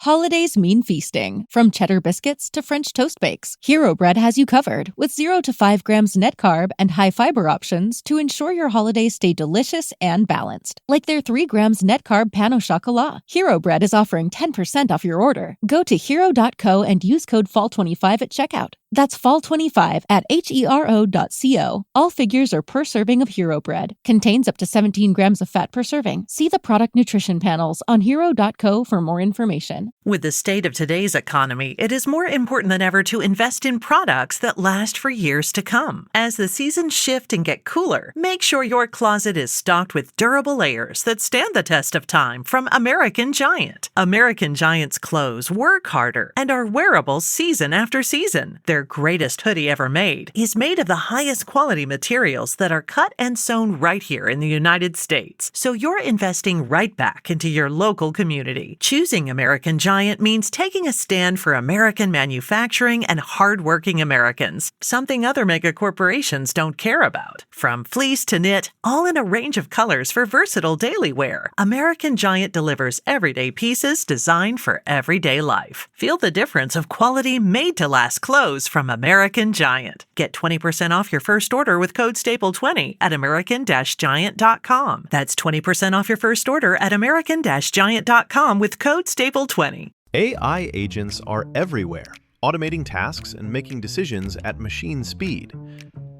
Holidays mean feasting. From cheddar biscuits to French toast bakes, Hero Bread has you covered with 0 to 5 grams net carb and high fiber options to ensure your holidays stay delicious and balanced. Like their 3 grams net carb pan au chocolat. Hero Bread is offering 10% off your order. Go to hero.co and use code FALL25 at checkout. That's FALL25 at hero.co. All figures are per serving of Hero Bread. Contains up to 17 grams of fat per serving. See the product nutrition panels on hero.co for more information. With the state of today's economy, it is more important than ever to invest in products that last for years to come. As the seasons shift and get cooler, make sure your closet is stocked with durable layers that stand the test of time from American Giant. American Giant's clothes work harder and are wearable season after season. Their greatest hoodie ever made is made of the highest quality materials that are cut and sewn right here in the United States. So you're investing right back into your local community. Choosing American Giant means taking a stand for American manufacturing and hardworking Americans, something other mega corporations don't care about. From fleece to knit, all in a range of colors for versatile daily wear, American Giant delivers everyday pieces designed for everyday life. Feel the difference of quality made-to-last clothes from American Giant. Get 20% off your first order with code STAPLE20 at american-giant.com. That's 20% off your first order at american-giant.com with code STAPLE20. AI agents are everywhere, automating tasks and making decisions at machine speed.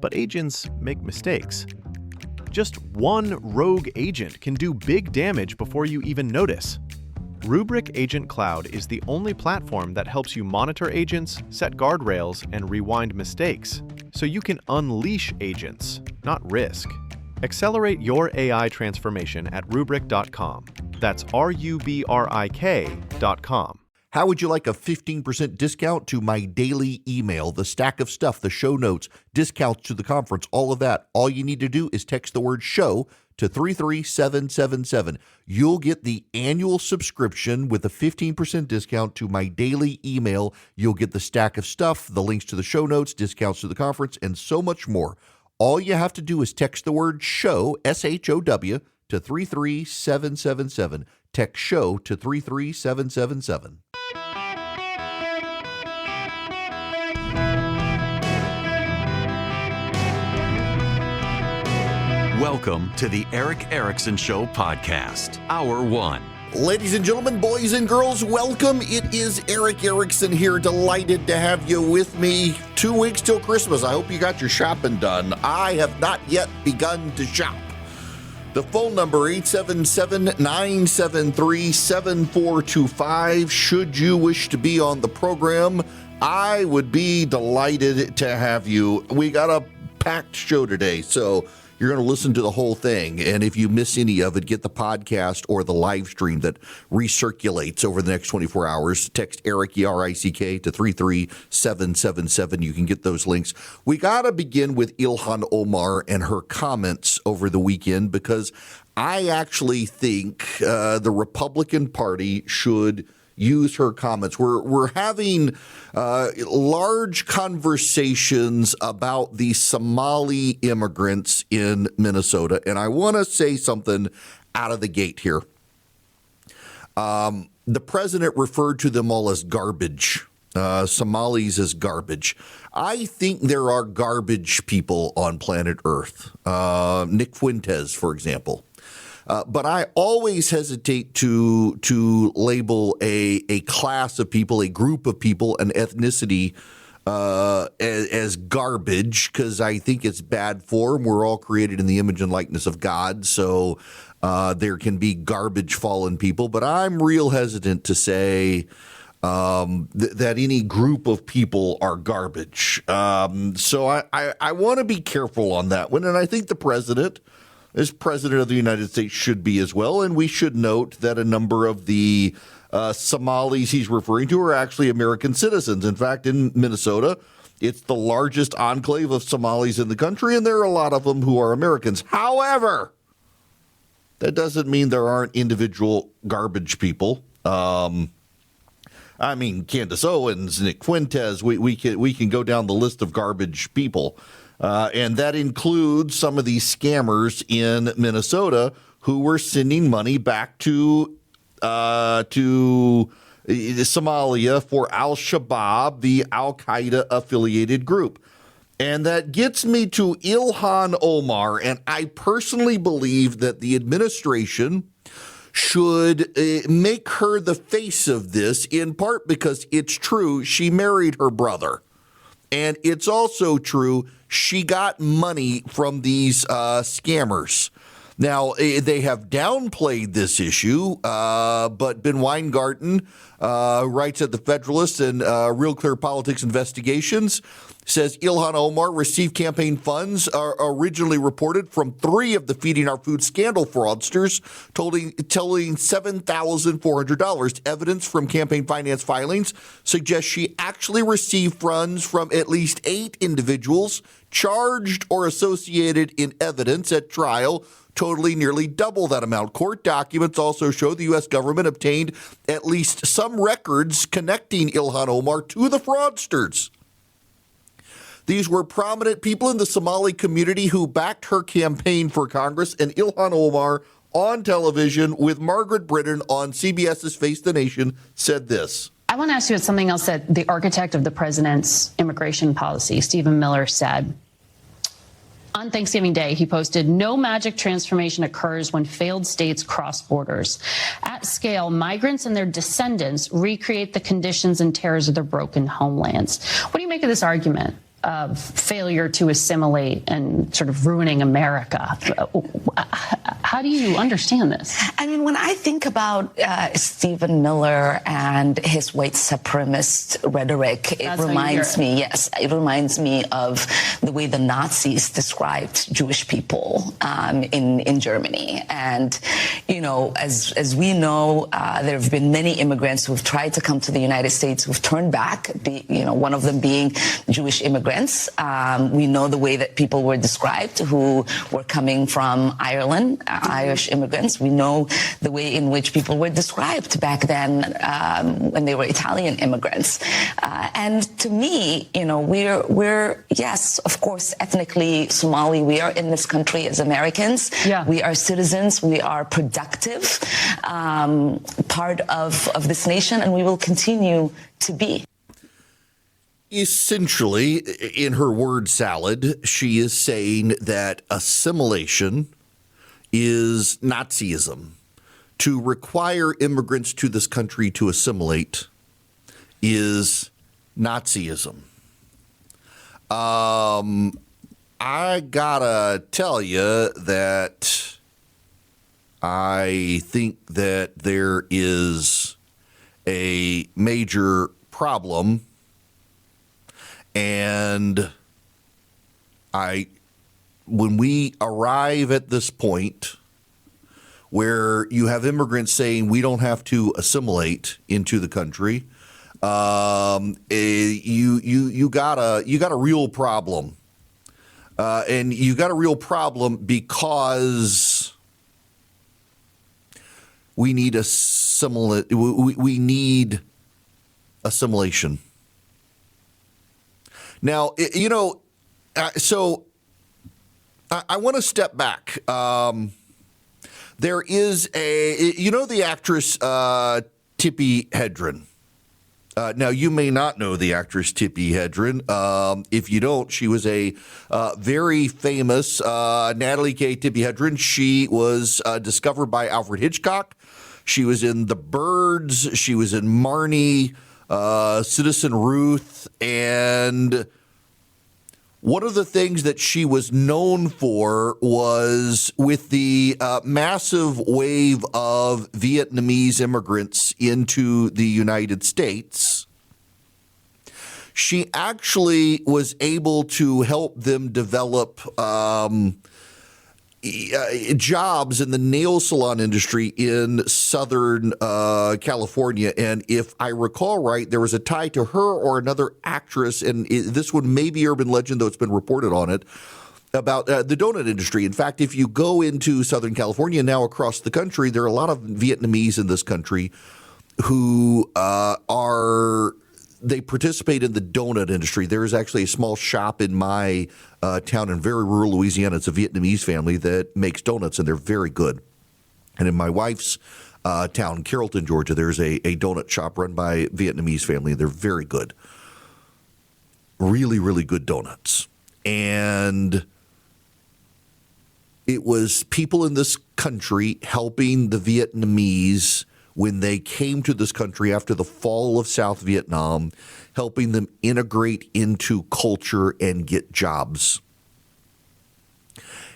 But agents make mistakes. Just one rogue agent can do big damage before you even notice. Rubrik Agent Cloud is the only platform that helps you monitor agents, set guardrails, and rewind mistakes, so you can unleash agents, not risk. Accelerate your AI transformation at Rubrik.com. That's RUBRIK.com. How would you like a 15% discount to my daily email, the stack of stuff, the show notes, discounts to the conference, all of that? All you need to do is text the word SHOW to 33777. You'll get the annual subscription with a 15% discount to my daily email. You'll get the stack of stuff, the links to the show notes, discounts to the conference, and so much more. All you have to do is text the word SHOW, SHOW, to 33777. Text SHOW to 33777. Welcome to the Eric Erickson Show podcast, Hour 1. Ladies and gentlemen, boys and girls, welcome. It is Eric Erickson here. Delighted to have you with me. 2 weeks till Christmas. I hope you got your shopping done. I have not yet begun to shop. The phone number, 877-973-7425. Should you wish to be on the program, I would be delighted to have you. We got a packed show today, so you're going to listen to the whole thing, and if you miss any of it, get the podcast or the live stream that recirculates over the next 24 hours. Text Eric, E-R-I-C-K, to 33777. You can get those links. We got to begin with IIhan Omar and her comments over the weekend, because I actually think the Republican Party should use her comments. We're having large conversations about the Somali immigrants in Minnesota, and I want to say something out of the gate here. The president referred to them all as garbage. Somalis as garbage. I think there are garbage people on planet Earth. Nick Fuentes, for example. But I always hesitate to label a class of people, a group of people, an ethnicity as garbage, because I think it's bad form. We're all created in the image and likeness of God, so there can be garbage fallen people. But I'm real hesitant to say that any group of people are garbage. So I want to be careful on that one, and I think the president, as president of the United States, should be as well. And we should note that a number of the Somalis he's referring to are actually American citizens. In fact, in Minnesota, it's the largest enclave of Somalis in the country, and there are a lot of them who are Americans. However, that doesn't mean there aren't individual garbage people. I mean, Candace Owens, Nick Fuentes, we can go down the list of garbage people. And that includes some of these scammers in Minnesota who were sending money back to Somalia for Al-Shabaab, the Al-Qaeda affiliated group. And that gets me to IIhan Omar, and I personally believe that the administration should make her the face of this, in part because it's true she married her brother. And it's also true she got money from these scammers. Now, they have downplayed this issue, but Ben Weingarten writes at The Federalist and Real Clear Politics Investigations, says IIhan Omar received campaign funds originally reported from 3 of the Feeding Our Food scandal fraudsters, totaling $7,400. Evidence from campaign finance filings suggests she actually received funds from at least 8 individuals charged or associated in evidence at trial, totaling nearly double that amount. Court documents also show the U.S. government obtained at least some records connecting IIhan Omar to the fraudsters. These were prominent people in the Somali community who backed her campaign for Congress, and IIhan Omar on television with Margaret Britton on CBS's Face the Nation said this. I want to ask you about something else that the architect of the president's immigration policy, Stephen Miller, said. On Thanksgiving Day, he posted, "No magic transformation occurs when failed states cross borders. At scale, migrants and their descendants recreate the conditions and terrors of their broken homelands." What do you make of this argument of failure to assimilate and sort of ruining America? How do you understand this? I mean, when I think about Stephen Miller and his white supremacist rhetoric, it reminds me of the way the Nazis described Jewish people in Germany. And, you know, as we know, there have been many immigrants who have tried to come to the United States who've turned back, one of them being Jewish immigrants. We know the way that people were described who were coming from Ireland, Irish immigrants. We know the way in which people were described back then when they were Italian immigrants. And to me, you know, we're yes, of course, ethnically Somali. We are in this country as Americans. Yeah. We are citizens. We are productive part of this nation, and we will continue to be. Essentially, in her word salad, she is saying that assimilation is Nazism. To require immigrants to this country to assimilate is Nazism. I gotta tell you that I think that there is a major problem. And when we arrive at this point where you have immigrants saying we don't have to assimilate into the country, you got a real problem, and you got a real problem because we need we need assimilation. Now, you know, so I want to step back. There is the actress Tippi Hedren. Now, you may not know the actress Tippi Hedren. If you don't, she was a very famous Natalie K. Tippi Hedren. She was discovered by Alfred Hitchcock. She was in The Birds. She was in Marnie. Citizen Ruth, and one of the things that she was known for was with the massive wave of Vietnamese immigrants into the United States. She actually was able to help them develop jobs in the nail salon industry in Southern California. And if I recall right, there was a tie to her or another actress, and this one may be urban legend, though it's been reported on it, about the donut industry. In fact, if you go into Southern California now across the country, there are a lot of Vietnamese in this country who they participate in the donut industry. There is actually a small shop in my town in very rural Louisiana. It's a Vietnamese family that makes donuts, and they're very good. And in my wife's town, Carrollton, Georgia. There's a donut shop run by a Vietnamese family. They're very good. Really, really good donuts. And it was people in this country helping the Vietnamese when they came to this country after the fall of South Vietnam, helping them integrate into culture and get jobs.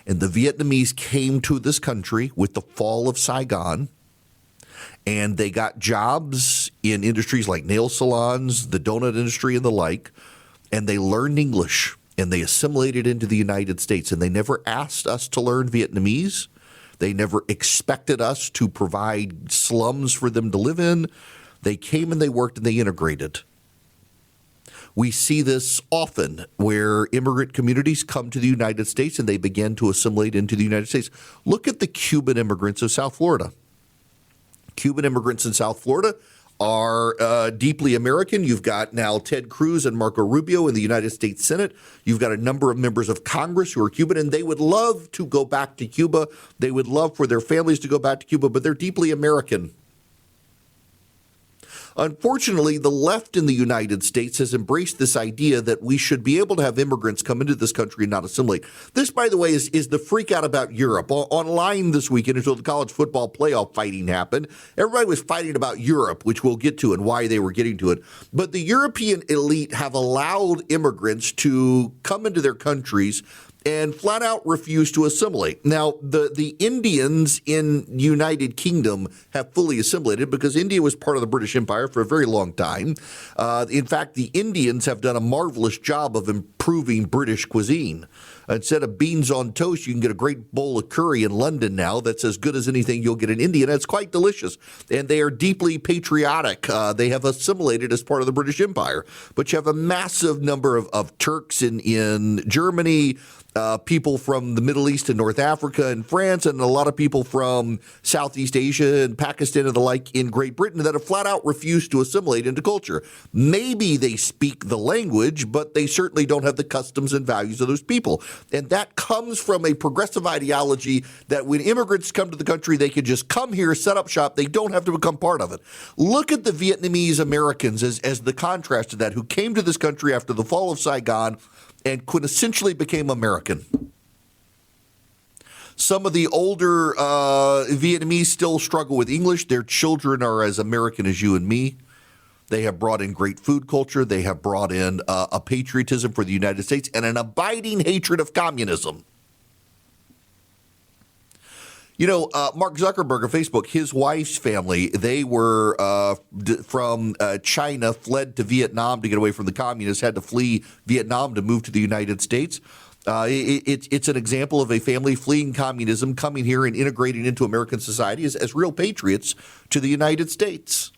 And the Vietnamese came to this country with the fall of Saigon, and they got jobs in industries like nail salons, the donut industry, and the like, and they learned English, and they assimilated into the United States, and they never asked us to learn Vietnamese. They never expected us to provide slums for them to live in. They came and they worked and they integrated. We see this often where immigrant communities come to the United States and they begin to assimilate into the United States. Look at the Cuban immigrants of South Florida. Cuban immigrants in South Florida are deeply American. You've got now Ted Cruz and Marco Rubio in the United States Senate. You've got a number of members of Congress who are Cuban, and they would love to go back to Cuba. They would love for their families to go back to Cuba, but they're deeply American. Unfortunately, the left in the United States has embraced this idea that we should be able to have immigrants come into this country and not assimilate. This, by the way, is the freak out about Europe. Online this weekend, until the college football playoff fighting happened, everybody was fighting about Europe, which we'll get to and why they were getting to it. But the European elite have allowed immigrants to come into their countries and flat out refuse to assimilate. Now, the Indians in United Kingdom have fully assimilated because India was part of the British Empire for a very long time. In fact, the Indians have done a marvelous job of improving British cuisine. Instead of beans on toast, you can get a great bowl of curry in London now that's as good as anything you'll get in India, and it's quite delicious. And they are deeply patriotic. They have assimilated as part of the British Empire. But you have a massive number of Turks in Germany, people from the Middle East and North Africa and France, and a lot of people from Southeast Asia and Pakistan and the like in Great Britain that have flat out refused to assimilate into culture. Maybe they speak the language, but they certainly don't have the customs and values of those people. And that comes from a progressive ideology that when immigrants come to the country, they can just come here, set up shop. They don't have to become part of it. Look at the Vietnamese Americans as the contrast to that, who came to this country after the fall of Saigon and quintessentially became American. Some of the older Vietnamese still struggle with English. Their children are as American as you and me. They have brought in great food culture. They have brought in a patriotism for the United States and an abiding hatred of communism. You know, Mark Zuckerberg of Facebook, his wife's family, they were from China, fled to Vietnam to get away from the communists, had to flee Vietnam to move to the United States. It's an example of a family fleeing communism, coming here and integrating into American society as real patriots to the United States.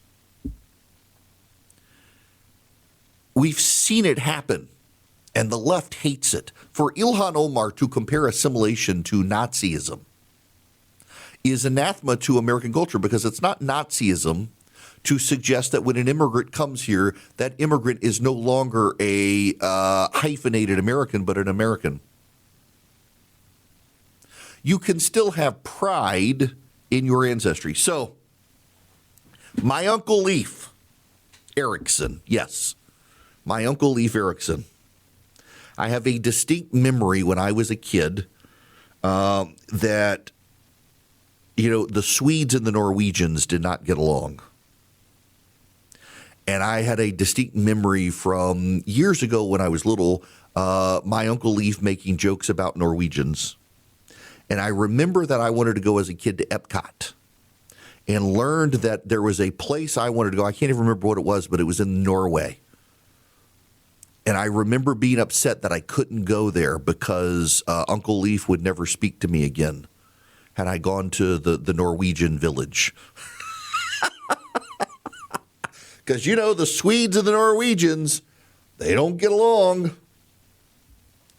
We've seen it happen, and the left hates it. For IIhan Omar to compare assimilation to Nazism is anathema to American culture, because it's not Nazism to suggest that when an immigrant comes here, that immigrant is no longer a hyphenated American, but an American. You can still have pride in your ancestry. So, my Uncle Leif Erikson, yes, my Uncle Leif Erikson. I have a distinct memory when I was a kid that, you know, the Swedes and the Norwegians did not get along. And I had a distinct memory from years ago when I was little, my Uncle Leif making jokes about Norwegians. And I remember that I wanted to go as a kid to Epcot and learned that there was a place I wanted to go. I can't even remember what it was, but it was in Norway. And I remember being upset that I couldn't go there because Uncle Leif would never speak to me again had I gone to the Norwegian village. Because, you know, the Swedes and the Norwegians, they don't get along.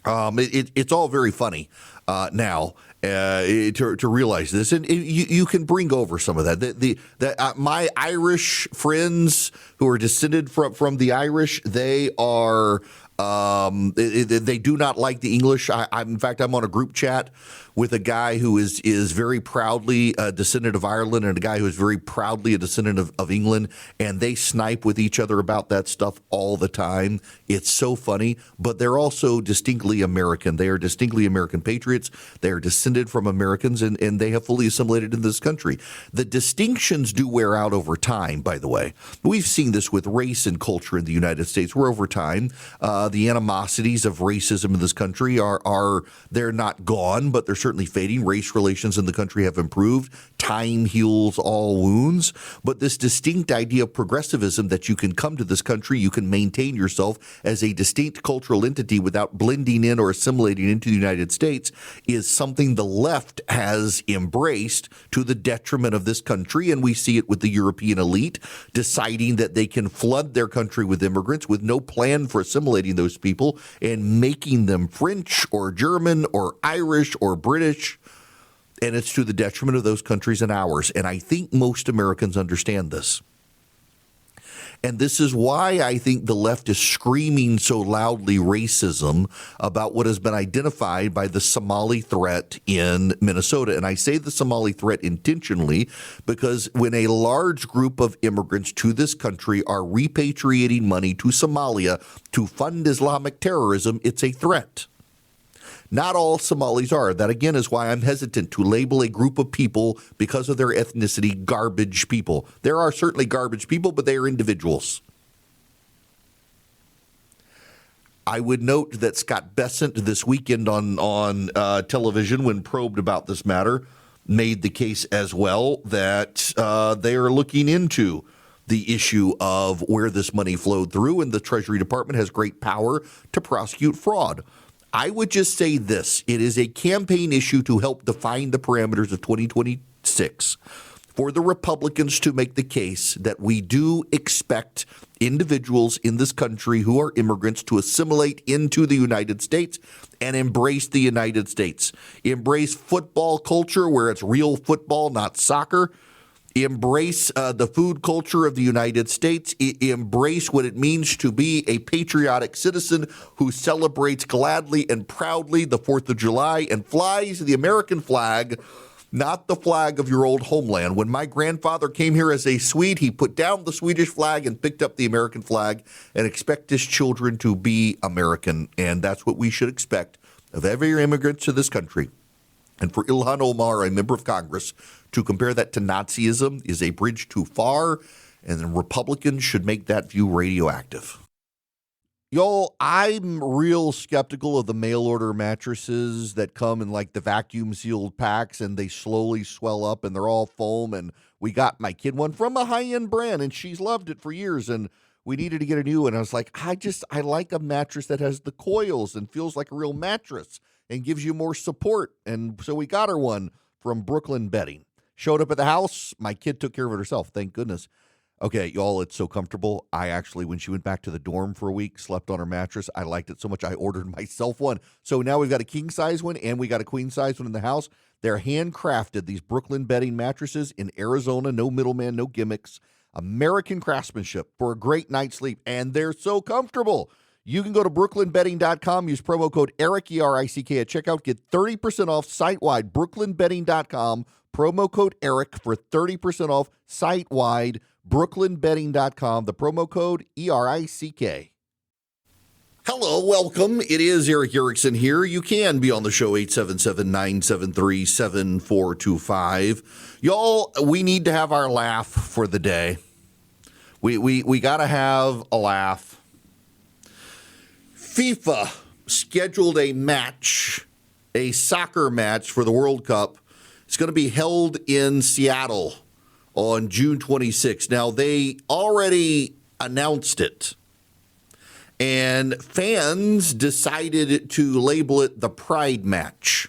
It's all very funny now to realize this. And you can bring over some of that. My Irish friends who are descended from the Irish, they are They do not like the English. In fact, I'm on a group chat with a guy who is very proudly a descendant of Ireland and a guy who is very proudly a descendant of England, and they snipe with each other about that stuff all the time. It's so funny, but they're also distinctly American. They are distinctly American patriots. They are descended from Americans, and they have fully assimilated in this country. The distinctions do wear out over time, by the way. We've seen this with race and culture in the United States, where over time, the animosities of racism in this country they're not gone, but they're certainly fading. Race relations in the country have improved. Time heals all wounds. But this distinct idea of progressivism, that you can come to this country, you can maintain yourself as a distinct cultural entity without blending in or assimilating into the United States, is something the left has embraced to the detriment of this country. And we see it with the European elite deciding that they can flood their country with immigrants with no plan for assimilating those people and making them French or German or Irish or British. And it's to the detriment of those countries and ours. And I think most Americans understand this. And this is why I think the left is screaming so loudly racism about what has been identified by the Somali threat in Minnesota. And I say the Somali threat intentionally because when a large group of immigrants to this country are repatriating money to Somalia to fund Islamic terrorism, it's a threat. Not all Somalis are. That, again, is why I'm hesitant to label a group of people because of their ethnicity garbage people. There are certainly garbage people, but they are individuals. I would note that Scott Bessent this weekend on television, when probed about this matter, made the case as well that they are looking into the issue of where this money flowed through, and the Treasury Department has great power to prosecute fraud. I would just say this. It is a campaign issue to help define the parameters of 2026 for the Republicans to make the case that we do expect individuals in this country who are immigrants to assimilate into the United States and embrace the United States. Embrace football culture where it's real football, not soccer. Embrace the food culture of the United States. Embrace what it means to be a patriotic citizen who celebrates gladly and proudly the 4th of July and flies the American flag, not the flag of your old homeland. When my grandfather came here as a Swede, he put down the Swedish flag and picked up the American flag and expect his children to be American. And that's what we should expect of every immigrant to this country. And for IIhan Omar, a member of Congress, to compare that to Nazism is a bridge too far, and Republicans should make that view radioactive. Y'all, I'm real skeptical of the mail-order mattresses that come in like the vacuum-sealed packs, and they slowly swell up, and they're all foam. And we got my kid one from a high-end brand, and she's loved it for years, and we needed to get a new one. I was like, I like a mattress that has the coils and feels like a real mattress and gives you more support. And so we got her one from Brooklyn Bedding. Showed up at the house. My kid took care of it herself. Thank goodness. Okay, y'all, it's so comfortable. I actually, when she went back to the dorm for a week, slept on her mattress. I liked it so much I ordered myself one. So now we've got a king size one and we got a queen size one in the house. They're handcrafted, these Brooklyn Bedding mattresses in Arizona. No middleman, no gimmicks. American craftsmanship for a great night's sleep. And they're so comfortable. You can go to brooklynbedding.com, use promo code ERIC, E-R-I-C-K at checkout, get 30% off site-wide, brooklynbedding.com, promo code ERIC for 30% off site-wide, brooklynbedding.com, the promo code ERICK. Hello, welcome. It is Eric Erickson here. You can be on the show, 877-973-7425. Y'all, we need to have our laugh for the day. We got to have a laugh. FIFA scheduled a match, a soccer match for the World Cup. It's going to be held in Seattle on June 26th. Now, they already announced it, and fans decided to label it the Pride Match.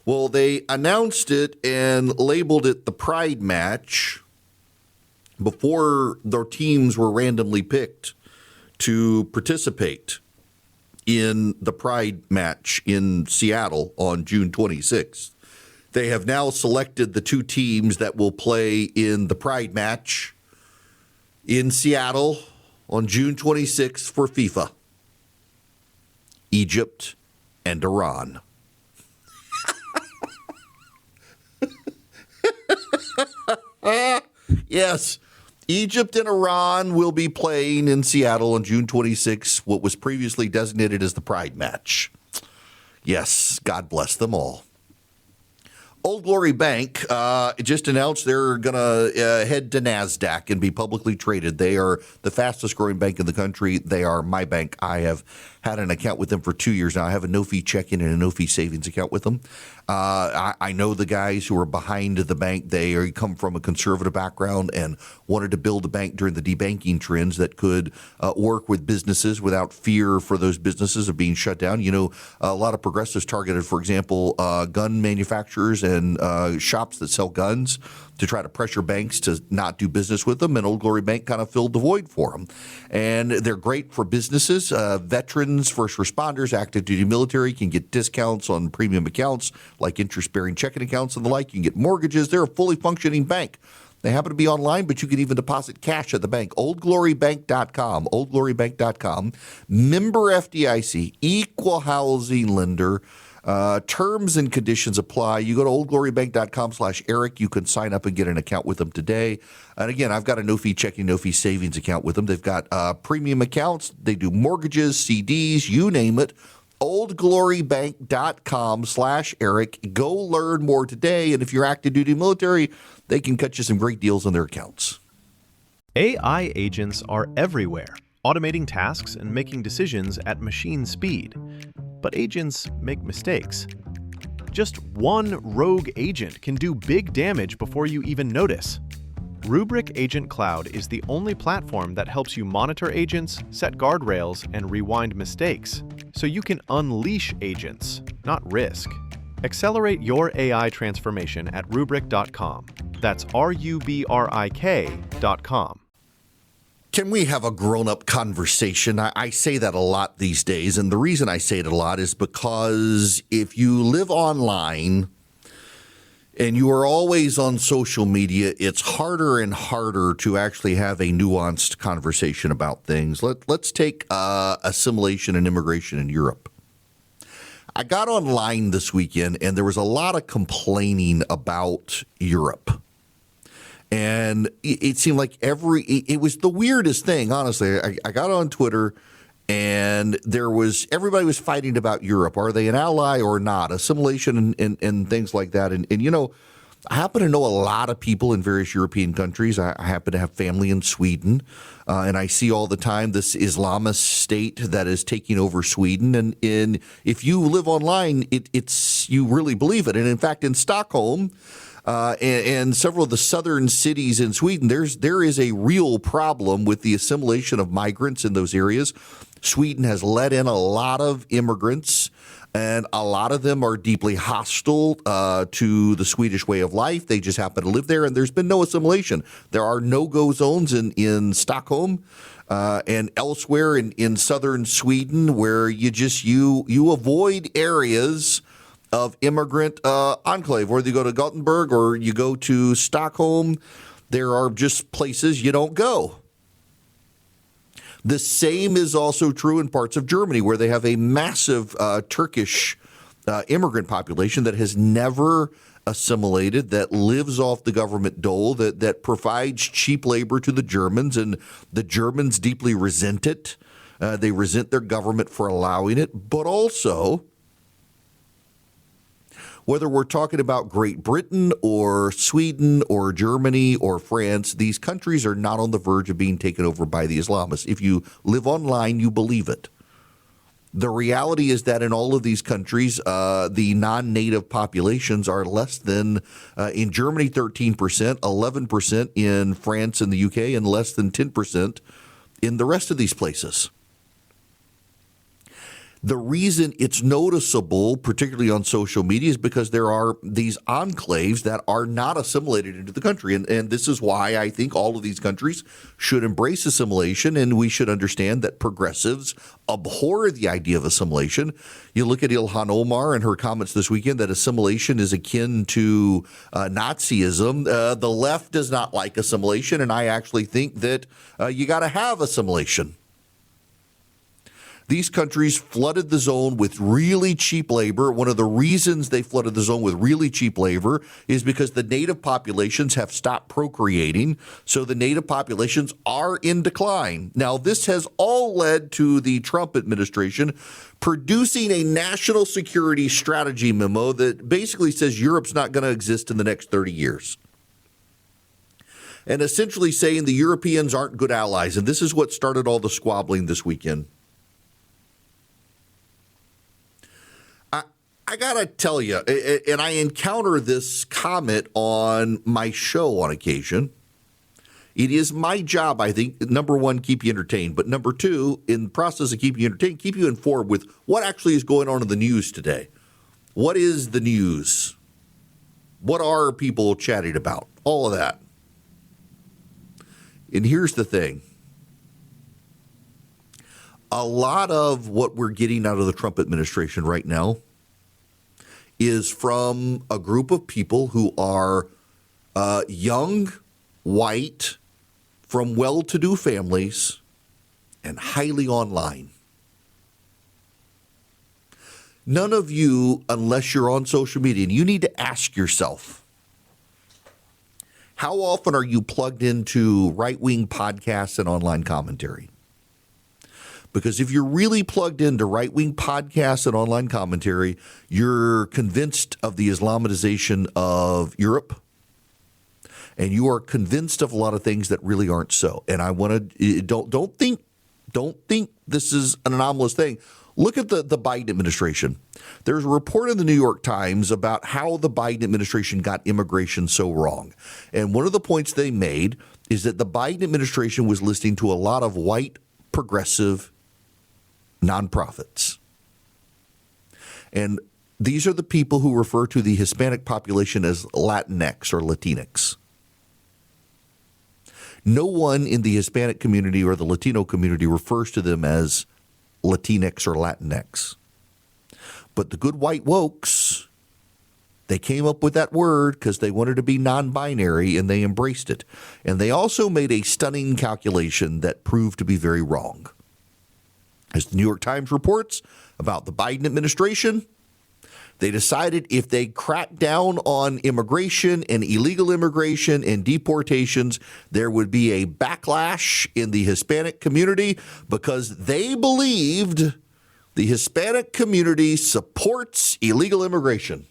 Well, they announced it and labeled it the Pride Match before their teams were randomly picked to participate in the Pride Match in Seattle on June 26th. They have now selected the two teams that will play in the Pride Match in Seattle on June 26th for FIFA. Egypt and Iran. Yes, Egypt and Iran will be playing in Seattle on June 26th, what was previously designated as the Pride match. Yes, God bless them all. Old Glory Bank just announced they're going to head to NASDAQ and be publicly traded. They are the fastest growing bank in the country. They are my bank. I have had an account with them for 2 years now. I have a no-fee checking and a no-fee savings account with them. I know the guys who are behind the bank. They come from a conservative background and wanted to build a bank during the debanking trends that could work with businesses without fear for those businesses of being shut down. You know, a lot of progressives targeted, for example, gun manufacturers and shops that sell guns to try to pressure banks to not do business with them, and Old Glory Bank kind of filled the void for them. And they're great for businesses. Veterans, first responders, active duty military can get discounts on premium accounts like interest-bearing checking accounts and the like. You can get mortgages. They're a fully functioning bank. They happen to be online, but you can even deposit cash at the bank. OldGloryBank.com, OldGloryBank.com. Member FDIC, equal housing lender. Terms and conditions apply. You go to oldglorybank.com/Eric. You can sign up and get an account with them today. And again, I've got a no-fee checking, no-fee savings account with them. They've got premium accounts. They do mortgages, CDs, you name it. oldglorybank.com/Eric. Go learn more today. And if you're active duty military, they can cut you some great deals on their accounts. AI agents are everywhere, automating tasks and making decisions at machine speed. But agents make mistakes. Just one rogue agent can do big damage before you even notice. Rubrik Agent Cloud is the only platform that helps you monitor agents, set guardrails, and rewind mistakes, so you can unleash agents, not risk. Accelerate your AI transformation at Rubrik.com. That's RUBRIK.com. Can we have a grown-up conversation? I say that a lot these days, and the reason I say it a lot is because if you live online and you are always on social media, it's harder and harder to actually have a nuanced conversation about things. Let's take assimilation and immigration in Europe. I got online this weekend, and there was a lot of complaining about Europe. And it seemed like it was the weirdest thing, honestly. I got on Twitter and everybody was fighting about Europe. Are they an ally or not? Assimilation and things like that. And you know, I happen to know a lot of people in various European countries. I happen to have family in Sweden. And I see all the time this Islamist state that is taking over Sweden. And if you live online, you really believe it. And in fact, in Stockholm, and several of the southern cities in Sweden, there is a real problem with the assimilation of migrants in those areas. Sweden has let in a lot of immigrants, and a lot of them are deeply hostile to the Swedish way of life. They just happen to live there, and there's been no assimilation. There are no-go zones in Stockholm and elsewhere in southern Sweden where you avoid areas of immigrant enclave. Whether you go to Gothenburg or you go to Stockholm, there are just places you don't go. The same is also true in parts of Germany, where they have a massive Turkish immigrant population that has never assimilated, that lives off the government dole, that provides cheap labor to the Germans, and the Germans deeply resent it. They resent their government for allowing it, but also, whether we're talking about Great Britain or Sweden or Germany or France, these countries are not on the verge of being taken over by the Islamists. If you live online, you believe it. The reality is that in all of these countries, the non-native populations are less than, in Germany, 13%, 11% in France and the UK, and less than 10% in the rest of these places. The reason it's noticeable, particularly on social media, is because there are these enclaves that are not assimilated into the country. And this is why I think all of these countries should embrace assimilation, and we should understand that progressives abhor the idea of assimilation. You look at IIhan Omar and her comments this weekend that assimilation is akin to Nazism. The left does not like assimilation, and I actually think that you got to have assimilation. These countries flooded the zone with really cheap labor. One of the reasons they flooded the zone with really cheap labor is because the native populations have stopped procreating, so the native populations are in decline. Now, this has all led to the Trump administration producing a national security strategy memo that basically says Europe's not going to exist in the next 30 years. And essentially saying the Europeans aren't good allies. And this is what started all the squabbling this weekend. I got to tell you, and I encounter this comment on my show on occasion. It is my job, I think, number one, keep you entertained. But number two, in the process of keeping you entertained, keep you informed with what actually is going on in the news today. What is the news? What are people chatting about? All of that. And here's the thing. A lot of what we're getting out of the Trump administration right now is from a group of people who are young, white, from well-to-do families, and highly online. None of you, unless you're on social media, and you need to ask yourself, how often are you plugged into right-wing podcasts and online commentary? Because if you're really plugged into right-wing podcasts and online commentary, you're convinced of the Islamization of Europe, and you are convinced of a lot of things that really aren't so. And I want to don't think this is an anomalous thing. Look at the Biden administration. There's a report in the New York Times about how the Biden administration got immigration so wrong. And one of the points they made is that the Biden administration was listening to a lot of white progressive nonprofits. And these are the people who refer to the Hispanic population as Latinx or Latinx. No one in the Hispanic community or the Latino community refers to them as Latinx or Latinx. But the good white wokes, they came up with that word because they wanted to be non-binary, and they embraced it. And they also made a stunning calculation that proved to be very wrong. As the New York Times reports about the Biden administration, they decided if they cracked down on immigration and illegal immigration and deportations, there would be a backlash in the Hispanic community because they believed the Hispanic community supports illegal immigration.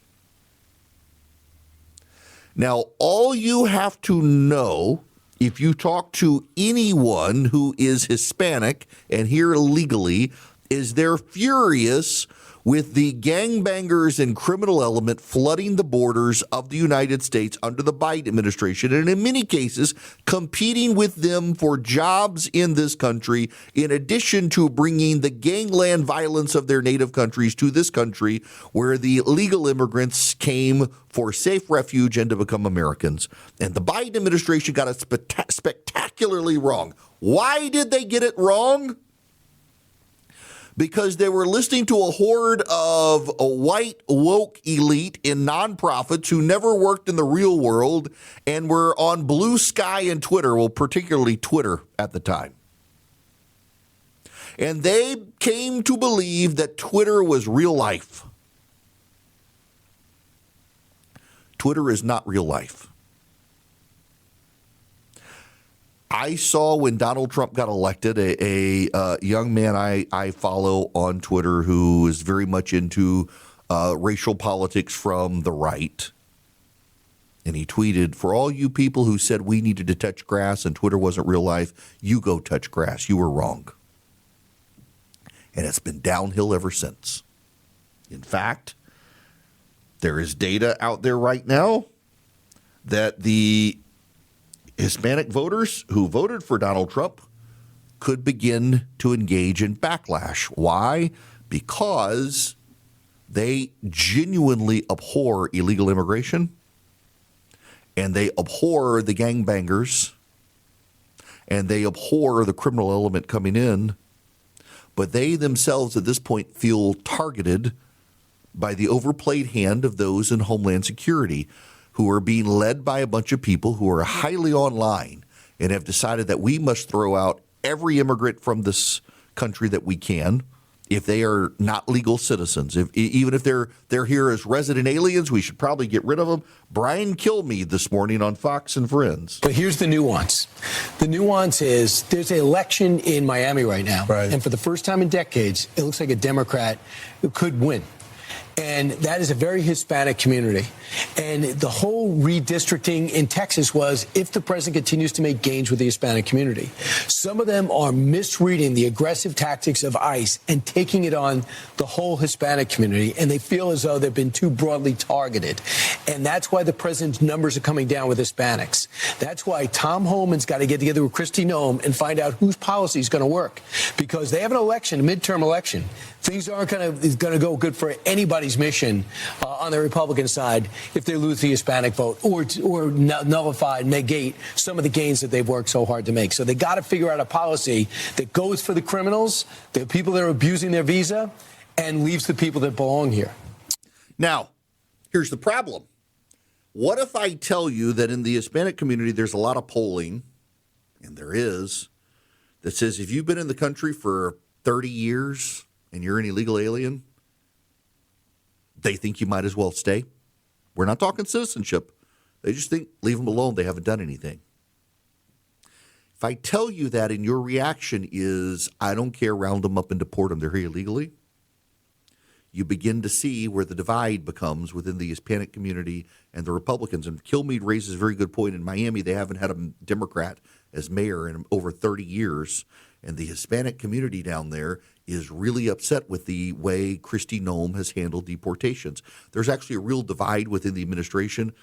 Now, all you have to know, if you talk to anyone who is Hispanic and here illegally, is they're furious with the gangbangers and criminal element flooding the borders of the United States under the Biden administration, and in many cases competing with them for jobs in this country, in addition to bringing the gangland violence of their native countries to this country where the legal immigrants came for safe refuge and to become Americans. And the Biden administration got it spectacularly wrong. Why did they get it wrong? Because they were listening to a horde of a white woke elite in nonprofits who never worked in the real world and were on Blue Sky and Twitter, well, particularly Twitter at the time. And they came to believe that Twitter was real life. Twitter is not real life. I saw when Donald Trump got elected a young man I follow on Twitter who is very much into racial politics from the right. And he tweeted, for all you people who said we needed to touch grass and Twitter wasn't real life, you go touch grass. You were wrong. And it's been downhill ever since. In fact, there is data out there right now that the Hispanic voters who voted for Donald Trump could begin to engage in backlash. Why? because they genuinely abhor illegal immigration, and they abhor the gangbangers, and they abhor the criminal element coming in, but they themselves at this point feel targeted by the overplayed hand of those in Homeland Security who are being led by a bunch of people who are highly online and have decided that we must throw out every immigrant from this country that we can if they are not legal citizens. Even if they're here as resident aliens, we should probably get rid of them. Brian Kilmeade this morning on Fox and Friends. But here's the nuance. The nuance is there's an election in Miami right now. Right. And for the first time in decades, it looks like a Democrat could win. And that is a very Hispanic community. And the whole redistricting in Texas was if the president continues to make gains with the Hispanic community. Some of them are misreading the aggressive tactics of ICE and taking it on the whole Hispanic community. And they feel as though they've been too broadly targeted. And that's why the president's numbers are coming down with Hispanics. That's why Tom Homan's got to get together with Kristi Noem and find out whose policy is going to work. Because they have an election, a midterm election. Things aren't going to go good for anybody's mission on the Republican side if they lose the Hispanic vote or nullify, negate some of the gains that they've worked so hard to make. So they got to figure out a policy that goes for the criminals, the people that are abusing their visa, and leaves the people that belong here. Now, here's the problem. What if I tell you that in the Hispanic community there's a lot of polling, and there is, that says if you've been in the country for 30 years and you're an illegal alien, they think you might as well stay? We're not talking citizenship. They just think, leave them alone. They haven't done anything. If I tell you that and your reaction is, I don't care, round them up and deport them, they're here illegally, you begin to see where the divide becomes within the Hispanic community and the Republicans. And Kilmeade raises a very good point. In Miami, they haven't had a Democrat as mayor in over 30 years. And the Hispanic community down there is really upset with the way Kristi Noem has handled deportations. There's actually a real divide within the administration.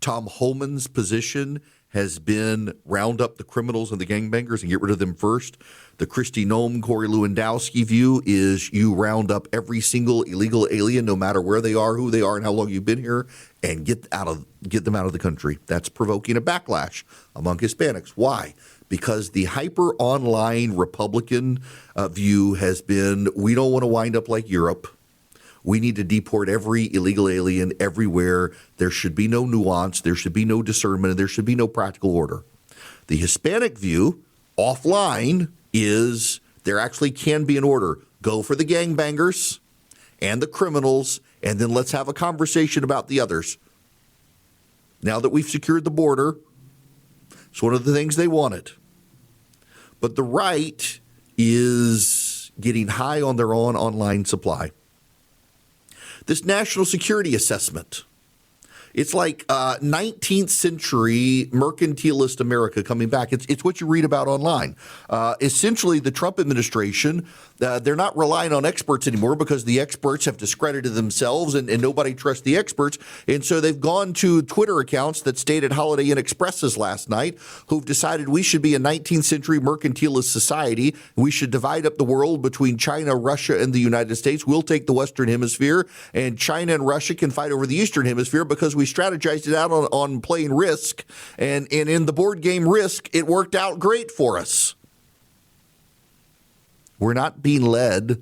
Tom Homan's position has been round up the criminals and the gangbangers and get rid of them first. The Kristi Noem, Corey Lewandowski view is you round up every single illegal alien, no matter where they are, who they are, and how long you've been here, and get them out of the country. That's provoking a backlash among Hispanics. Why? Because the hyper-online Republican view has been, we don't want to wind up like Europe. We need to deport every illegal alien everywhere. There should be no nuance. There should be no discernment. And there should be no practical order. The Hispanic view, offline, is there actually can be an order. Go for the gangbangers and the criminals, and then let's have a conversation about the others. Now that we've secured the border, it's one of the things they wanted. But the right is getting high on their own online supply. This national security assessment, it's like 19th century mercantilist America coming back. It's what you read about online. Essentially, the Trump administration, they're not relying on experts anymore because the experts have discredited themselves and nobody trusts the experts. And so they've gone to Twitter accounts that stayed at Holiday Inn Expresses last night who've decided we should be a 19th century mercantilist society. We should divide up the world between China, Russia, and the United States. We'll take the Western Hemisphere, and China and Russia can fight over the Eastern Hemisphere because we strategized it out on playing Risk. And in the board game Risk, it worked out great for us. We're not being led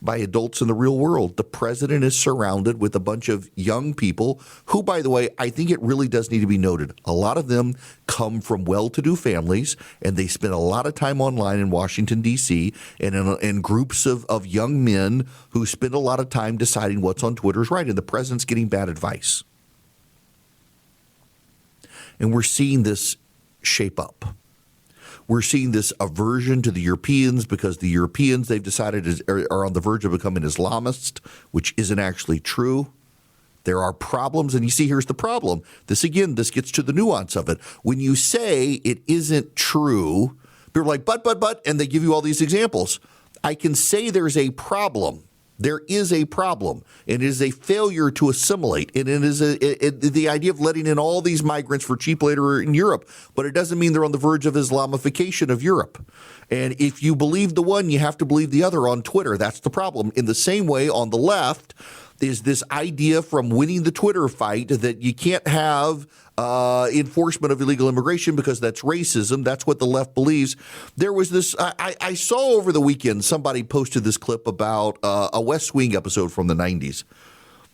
by adults in the real world. The president is surrounded with a bunch of young people who, by the way, I think it really does need to be noted. A lot of them come from well-to-do families, and they spend a lot of time online in Washington, D.C., and in groups of young men who spend a lot of time deciding what's on Twitter's right, and the president's getting bad advice. And we're seeing this shape up. We're seeing this aversion to the Europeans because the Europeans, they've decided, are on the verge of becoming Islamist, which isn't actually true. There are problems, and you see, here's the problem. This gets to the nuance of it. When you say it isn't true, people are like, but, and they give you all these examples. I can say there's a problem, There is a problem, and it is a failure to assimilate, and it is the idea of letting in all these migrants for cheap labor in Europe, but it doesn't mean they're on the verge of Islamification of Europe. And if you believe the one, you have to believe the other on Twitter. That's the problem. In the same way, on the left, is this idea from winning the Twitter fight that you can't have enforcement of illegal immigration because that's racism. That's what the left believes. There was this, I saw over the weekend, somebody posted this clip about a West Wing episode from the 90s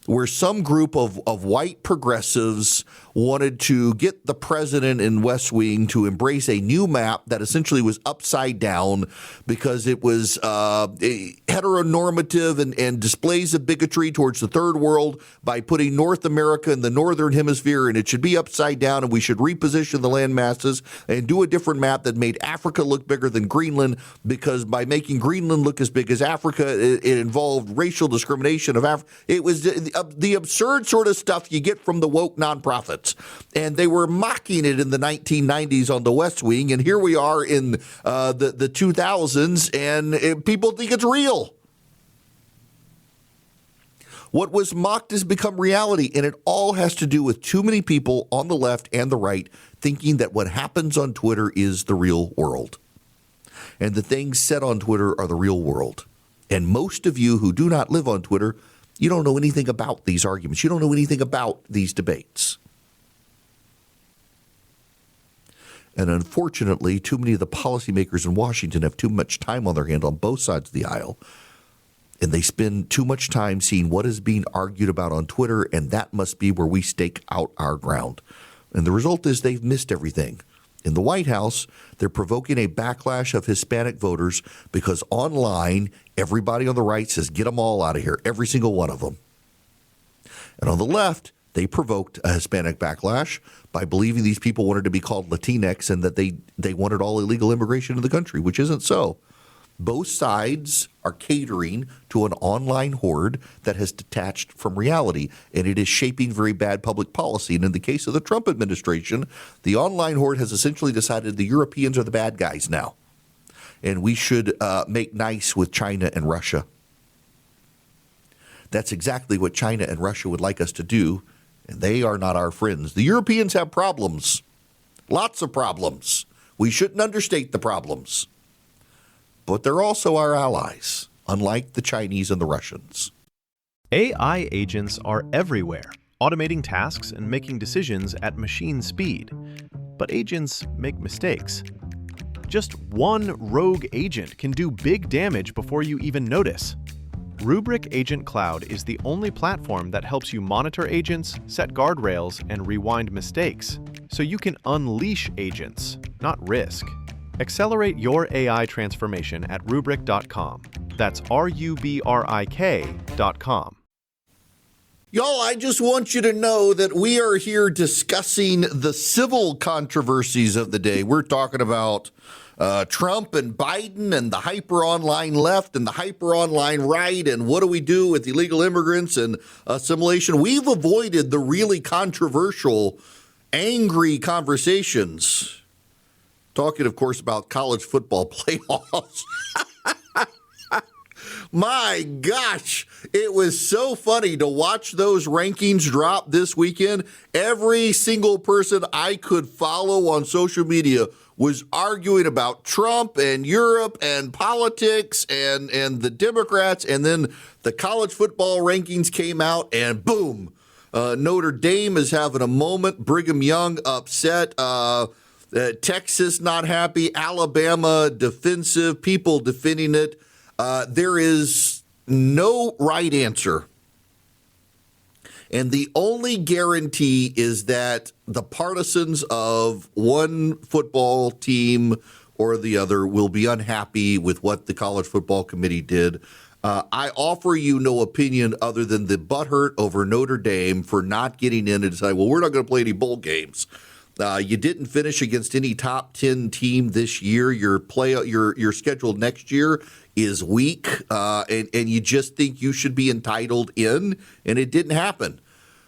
where some group of white progressives wanted to get the president in West Wing to embrace a new map that essentially was upside down because it was heteronormative and displays of bigotry towards the third world by putting North America in the northern hemisphere, and it should be upside down, and we should reposition the land masses and do a different map that made Africa look bigger than Greenland, because by making Greenland look as big as Africa, it involved racial discrimination of Africa. It was the absurd sort of stuff you get from the woke nonprofits. And they were mocking it in the 1990s on the West Wing, and here we are in the 2000s, and people think it's real. What was mocked has become reality, and it all has to do with too many people on the left and the right thinking that what happens on Twitter is the real world. And the things said on Twitter are the real world. And most of you who do not live on Twitter, you don't know anything about these arguments. You don't know anything about these debates. And unfortunately, too many of the policymakers in Washington have too much time on their hand on both sides of the aisle. And they spend too much time seeing what is being argued about on Twitter, and that must be where we stake out our ground. And the result is they've missed everything. In the White House, they're provoking a backlash of Hispanic voters because online, everybody on the right says, get them all out of here, every single one of them. And on the left, they provoked a Hispanic backlash by believing these people wanted to be called Latinx and that they wanted all illegal immigration in the country, which isn't so. Both sides are catering to an online horde that has detached from reality, and it is shaping very bad public policy. And in the case of the Trump administration, the online horde has essentially decided the Europeans are the bad guys now, and we should make nice with China and Russia. That's exactly what China and Russia would like us to do, and they are not our friends. The Europeans have problems, lots of problems. We shouldn't understate the problems. But they're also our allies, unlike the Chinese and the Russians. AI agents are everywhere, automating tasks and making decisions at machine speed. But agents make mistakes. Just one rogue agent can do big damage before you even notice. Rubrik Agent Cloud is the only platform that helps you monitor agents, set guardrails, and rewind mistakes, so you can unleash agents, not risk. Accelerate your AI transformation at Rubrik.com. That's RUBRIK.com. Y'all, I just want you to know that we are here discussing the civil controversies of the day. We're talking about Trump and Biden and the hyper-online left and the hyper-online right, and what do we do with illegal immigrants and assimilation. We've avoided the really controversial, angry conversations. Talking, of course, about college football playoffs. My gosh, it was so funny to watch those rankings drop this weekend. Every single person I could follow on social media was arguing about Trump and Europe and politics and the Democrats. And then the college football rankings came out and boom, Notre Dame is having a moment. Brigham Young upset. Texas not happy. Alabama defensive. People defending it. There is no right answer. And the only guarantee is that the partisans of one football team or the other will be unhappy with what the College Football Committee did. I offer you no opinion other than the butthurt over Notre Dame for not getting in and decide, well, we're not going to play any bowl games. You didn't finish against any top 10 team this year. Your schedule next year is weak, and you just think you should be entitled in, and it didn't happen.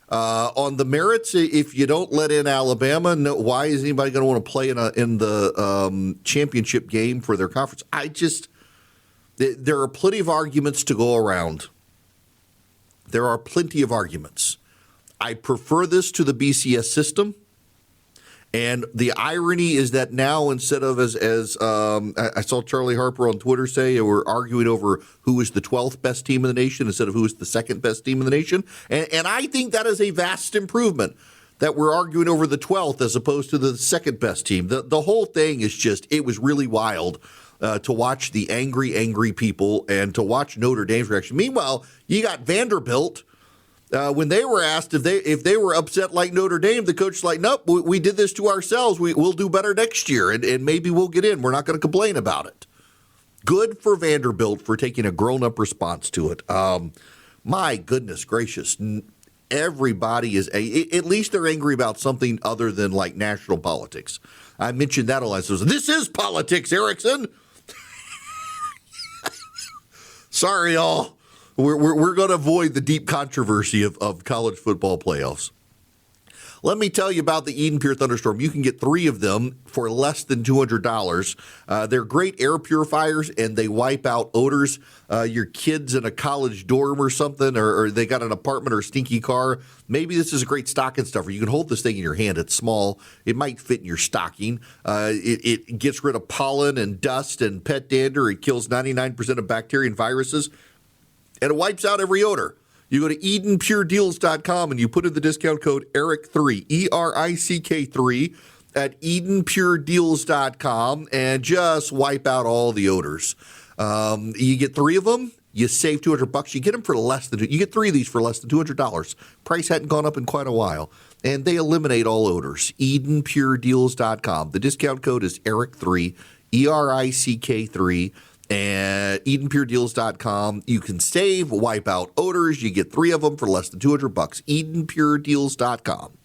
On the merits, if you don't let in Alabama, why is anybody going to want to play in the championship game for their conference? There are plenty of arguments to go around. There are plenty of arguments. I prefer this to the BCS system. And the irony is that now, instead of as I saw Charlie Harper on Twitter say, we're arguing over who is the 12th best team in the nation instead of who is the second best team in the nation. And I think that is a vast improvement, that we're arguing over the 12th as opposed to the second best team. The whole thing is just, it was really wild to watch the angry people and to watch Notre Dame's reaction. Meanwhile, you got Vanderbilt. When they were asked if they were upset like Notre Dame, the coach was like, nope, we did this to ourselves. We'll do better next year, and maybe we'll get in. We're not going to complain about it. Good for Vanderbilt for taking a grown-up response to it. My goodness gracious. Everybody is, at least they're angry about something other than like national politics. I mentioned that a lot. So this is politics, Erickson. Sorry, y'all. We're going to avoid the deep controversy of college football playoffs. Let me tell you about the Eden Pure Thunderstorm. You can get 3 of them for less than $200. They're great air purifiers, and they wipe out odors. Your kid's in a college dorm or something, or they got an apartment or a stinky car. Maybe this is a great stocking stuffer. You can hold this thing in your hand. It's small. It might fit in your stocking. It gets rid of pollen and dust and pet dander. It kills 99% of bacteria and viruses. And it wipes out every odor. You go to EdenPureDeals.com and you put in the discount code ERIC3, ERICK3 at EdenPureDeals.com and just wipe out all the odors. You get 3 of them, you save $200. You get them for less than you get 3 of these for less than $200. Price hadn't gone up in quite a while, and they eliminate all odors. EdenPureDeals.com. The discount code is ERIC3, ERICK3. And EdenPureDeals.com. You can save, wipe out odors. You get 3 of them for less than $200. EdenPureDeals.com.